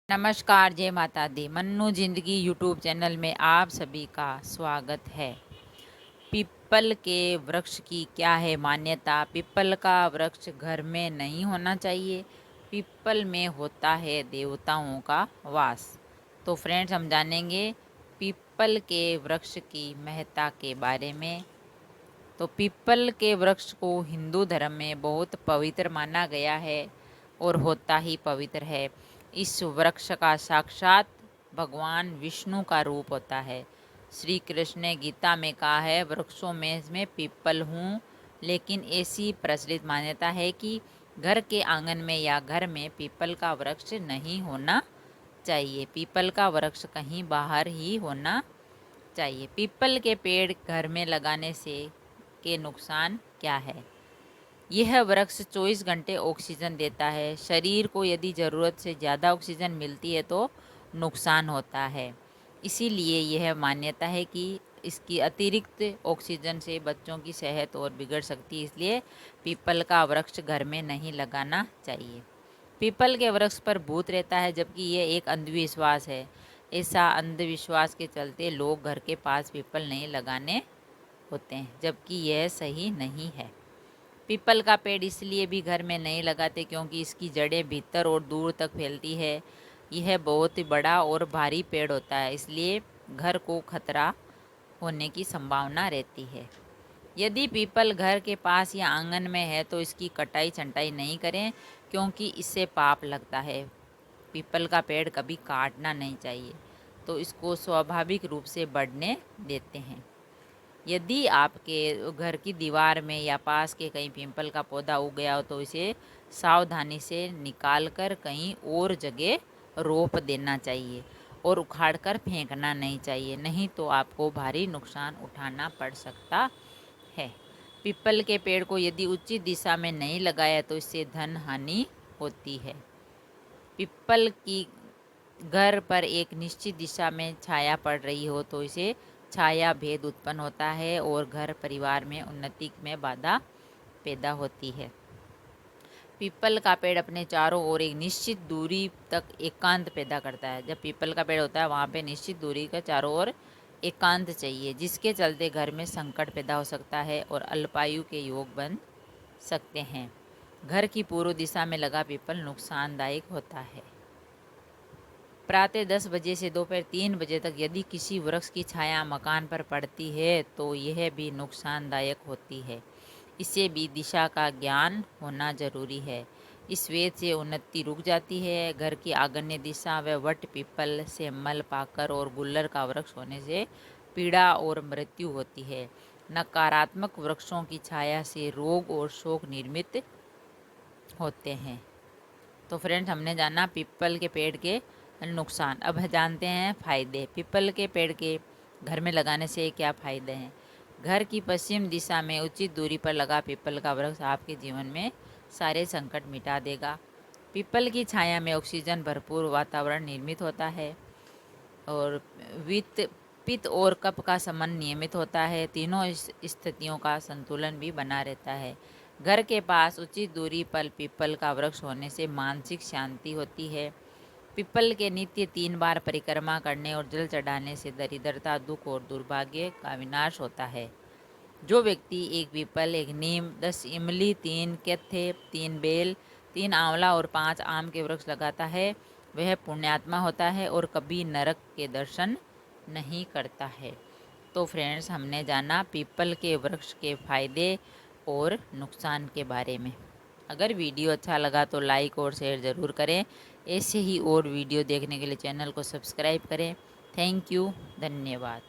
नमस्कार, जय माता दी। मन्नू जिंदगी यूट्यूब चैनल में आप सभी का स्वागत है। पीपल के वृक्ष की क्या है मान्यता? पीपल का वृक्ष घर में नहीं होना चाहिए। पीपल में होता है देवताओं का वास। तो फ्रेंड्स, हम जानेंगे पीपल के वृक्ष की महत्ता के बारे में। तो पीपल के वृक्ष को हिंदू धर्म में बहुत पवित्र माना गया है और होता ही पवित्र है। इस वृक्ष का साक्षात भगवान विष्णु का रूप होता है। श्री कृष्ण ने गीता में कहा है, वृक्षों में मैं पीपल हूँ। लेकिन ऐसी प्रचलित मान्यता है कि घर के आंगन में या घर में पीपल का वृक्ष नहीं होना चाहिए। पीपल का वृक्ष कहीं बाहर ही होना चाहिए। पीपल के पेड़ घर में लगाने से के नुकसान क्या है? यह वृक्ष 24 घंटे ऑक्सीजन देता है। शरीर को यदि ज़रूरत से ज़्यादा ऑक्सीजन मिलती है तो नुकसान होता है। इसीलिए यह मान्यता है कि इसकी अतिरिक्त ऑक्सीजन से बच्चों की सेहत और बिगड़ सकती है। इसलिए पीपल का वृक्ष घर में नहीं लगाना चाहिए। पीपल के वृक्ष पर भूत रहता है, जबकि यह एक अंधविश्वास है। ऐसा अंधविश्वास के चलते लोग घर के पास पीपल नहीं लगाने होते हैं, जबकि यह सही नहीं है। पीपल का पेड़ इसलिए भी घर में नहीं लगाते क्योंकि इसकी जड़ें भीतर और दूर तक फैलती है। यह बहुत ही बड़ा और भारी पेड़ होता है, इसलिए घर को खतरा होने की संभावना रहती है। यदि पीपल घर के पास या आंगन में है तो इसकी कटाई छंटाई नहीं करें, क्योंकि इससे पाप लगता है। पीपल का पेड़ कभी काटना नहीं चाहिए, तो इसको स्वाभाविक रूप से बढ़ने देते हैं। यदि आपके घर की दीवार में या पास के कहीं पीपल का पौधा उग गया हो तो इसे सावधानी से निकालकर कहीं और जगह रोप देना चाहिए और उखाड़कर फेंकना नहीं चाहिए, नहीं तो आपको भारी नुकसान उठाना पड़ सकता है। पीपल के पेड़ को यदि उचित दिशा में नहीं लगाया तो इससे धन हानि होती है। पीपल की घर पर एक निश्चित दिशा में छाया पड़ रही हो तो इसे छाया भेद उत्पन्न होता है और घर परिवार में उन्नति में बाधा पैदा होती है। पीपल का पेड़ अपने चारों ओर एक निश्चित दूरी तक एकांत पैदा करता है। जब पीपल का पेड़ होता है वहाँ पे निश्चित दूरी का चारों ओर एकांत चाहिए, जिसके चलते घर में संकट पैदा हो सकता है और अल्पायु के योग बन सकते हैं। घर की पूर्व दिशा में लगा पीपल नुकसानदायक होता है। प्रातः 10 बजे से दोपहर 3 बजे तक यदि किसी वृक्ष की छाया मकान पर पड़ती है तो यह भी नुकसानदायक होती है। इससे भी दिशा का ज्ञान होना जरूरी है। इस वेद से उन्नति रुक जाती है। घर की आग्नेय दिशा व वट पीपल से मल पाकर और गुल्लर का वृक्ष होने से पीड़ा और मृत्यु होती है। नकारात्मक वृक्षों की छाया से रोग और शोक निर्मित होते हैं। तो फ्रेंड्स, हमने जाना पीपल के पेड़ के नुकसान। अब जानते हैं फायदे। पीपल के पेड़ के घर में लगाने से क्या फायदे हैं? घर की पश्चिम दिशा में उचित दूरी पर लगा पीपल का वृक्ष आपके जीवन में सारे संकट मिटा देगा। पीपल की छाया में ऑक्सीजन भरपूर वातावरण निर्मित होता है और पित्त और कफ का समन नियमित होता है। तीनों स्थितियों का संतुलन भी बना रहता है। घर के पास उचित दूरी पर पीपल का वृक्ष होने से मानसिक शांति होती है। पीपल के नित्य 3 बार परिक्रमा करने और जल चढ़ाने से दरिद्रता, दुख और दुर्भाग्य का विनाश होता है। जो व्यक्ति 1 पीपल, 1 नीम, 10 इमली, 3 केथे, 3 बेल, 3 आंवला और 5 आम के वृक्ष लगाता है वह पुण्यात्मा होता है और कभी नरक के दर्शन नहीं करता है। तो फ्रेंड्स, हमने जाना पीपल के वृक्ष के फायदे और नुकसान के बारे में। अगर वीडियो अच्छा लगा तो लाइक और शेयर ज़रूर करें। ऐसे ही और वीडियो देखने के लिए चैनल को सब्सक्राइब करें। थैंक यू, धन्यवाद।